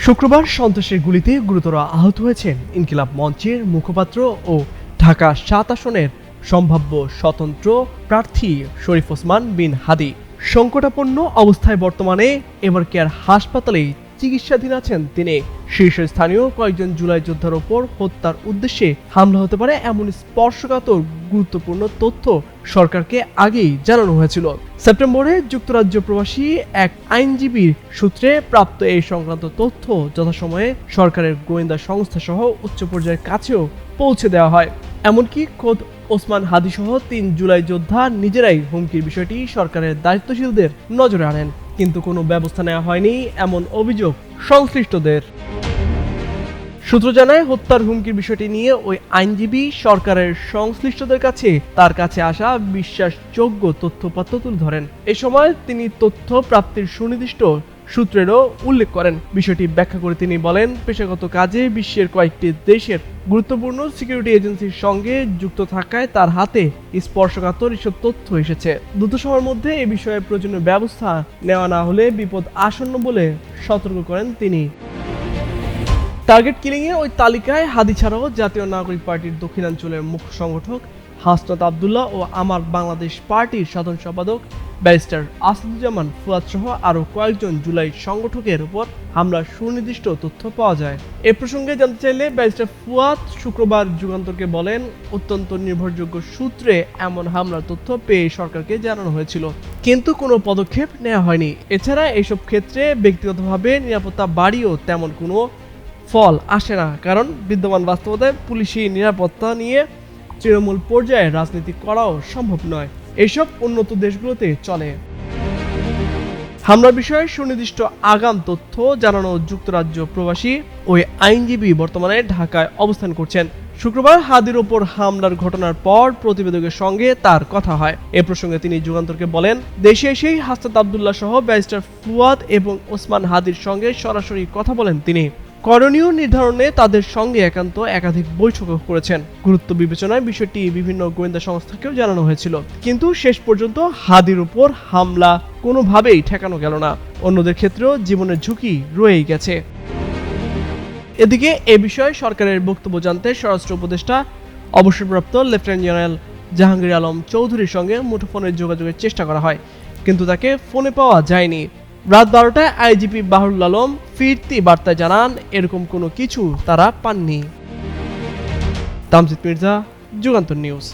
শুক্রবার সন্ত্রাসের গুলিতে গুরুতর আহত হয়েছেন ইনকিলাব মঞ্চের মুখপাত্র ও ঢাকা ৭ আসনের সম্ভাব্য স্বতন্ত্র প্রার্থী শরীফ ওসমান বিন হাদি। সংকটাপন্ন অবস্থায় বর্তমানে এভারকেয়ার হাসপাতালে চিকিৎসাধীন আছেন তিনি। শীর্ষস্থানীয় কয়েকজন জুলাই যোদ্ধার ওপর হত্যার উদ্দেশ্যে হামলা হতে পারে এমন স্পর্শকাতর গুরুত্বপূর্ণ তথ্য সরকারকে আগেই জানানো হয়েছিল। সেপ্টেম্বরে যুক্তরাজ্য প্রবাসী এক আইনজীবীর সূত্রে প্রাপ্ত এই সংক্রান্ত তথ্য যথাসময়ে সরকারের গোয়েন্দা সংস্থা সহ উচ্চ পর্যায়ের কাছেও পৌঁছে দেওয়া হয়। এমনকি খোদ ওসমান হাদি সহ ৩ জুলাই যোদ্ধা নিজেরাই হুমকির বিষয়টি সরকারের দায়িত্বশীলদের নজরে আনেন, কিন্তু কোনো ব্যবস্থা নেওয়া হয়নি এমন অভিযোগ সংশ্লিষ্টদের। সূত্র জানায়, হত্যার হুমকির বিষয়টি নিয়ে ওই আইনজীবী সরকারের সংশ্লিষ্টদের কাছে তার কাছে আসা বিশ্বাসযোগ্য তথ্যপত্র তুলে ধরেন। এ সময় তিনি তথ্য প্রাপ্তির সুনির্দিষ্ট সূত্রেরও উল্লেখ করেন। বিষয়টি ব্যাখ্যা করে তিনি বলেন, পেশাগত কাজে বিশ্বের কয়েকটি দেশের গুরুত্বপূর্ণ সিকিউরিটি এজেন্সির সঙ্গে যুক্ত থাকায় তার হাতে স্পর্শকাতর এসব তথ্য এসেছে। দ্রুত সময়ের মধ্যে এ বিষয়ে প্রয়োজনীয় ব্যবস্থা নেওয়া না হলে বিপদ আসন্ন বলে সতর্ক করেন তিনি। টার্গেট কিলিংয়ে ওই তালিকায় হাদি ছাড়াও জাতীয় নাগরিক পার্টির দক্ষিণাঞ্চলের মুখ্য সংগঠক হাসনাত আবদুল্লাহ ও আমার বাংলাদেশ পার্টির সাধারণ সম্পাদক ব্যারিস্টার আসাদুজ্জামান ফুয়াদ সহ আরও কয়েকজন জুলাই সংগঠকের উপর হামলার সুনির্দিষ্ট তথ্য পাওয়া যায়। এ প্রসঙ্গে জানতে চাইলে ব্যারিস্টার ফুয়াদ শুক্রবার যুগান্তরকে বলেন, অত্যন্ত নির্ভরযোগ্য সূত্রে এমন হামলার তথ্য পেয়ে সরকারকে জানানো হয়েছিল, কিন্তু কোনো পদক্ষেপ নেওয়া হয়নি। এছাড়া এসব ক্ষেত্রে ব্যক্তিগতভাবে নিরাপত্তা বাড়িয়েও তেমন কোনো ফল আসে না, কারণ বিদ্যমান বাস্তবতায় পুলিশি নিরাপত্তা নিয়ে তৃণমূল পর্যায়ে রাজনীতি করাও সম্ভব নয়। এসব উন্নত দেশগুলোতে চলে। হামলার বিষয়ে সুনির্দিষ্ট আগাম তথ্য জানানো যুক্তরাজ্য প্রবাসী ওই আইনজীবী বর্তমানে ঢাকায় অবস্থান করছেন। শুক্রবার হাদির ওপর হামলার ঘটনার পর প্রতিবেদকের সঙ্গে তার কথা হয়। এ প্রসঙ্গে তিনি যুগান্তরকে বলেন, দেশে এসেই হাসনাত আবদুল্লাহ সহ ব্যারিস্টার ফুয়াদ এবং ওসমান হাদির সঙ্গে সরাসরি কথা বলেন তিনি। করণীয় নির্ধারণে তাদের সঙ্গে একাধিক বৈঠক করেছেন। গুরুত্ব বিবেচনায় বিষয়টি বিভিন্ন গোয়েন্দা সংস্থাকেও জানানো হয়েছিল, কিন্তু শেষ পর্যন্ত হাদির উপর হামলা কোনোভাবেই ঠেকানো গেল না। অন্যদের ক্ষেত্রেও জীবনের ঝুঁকি রয়েই গেছে। এদিকে এ বিষয়ে সরকারের বক্তব্য জানতে স্বরাষ্ট্র উপদেষ্টা অবসরপ্রাপ্ত লেফটেন্যান্ট জেনারেল জাহাঙ্গীর আলম চৌধুরীর সঙ্গে মুঠোফোনে যোগাযোগের চেষ্টা করা হয়, কিন্তু তাকে ফোনে পাওয়া যায়নি। রাত 12টায় আইজিপি বাহরুল আলম ফিরতি বার্তায় জানান, এরকম কোনো কিছু তারা পাননি। তামজিদ মির্জা, যুগান্তর নিউজ।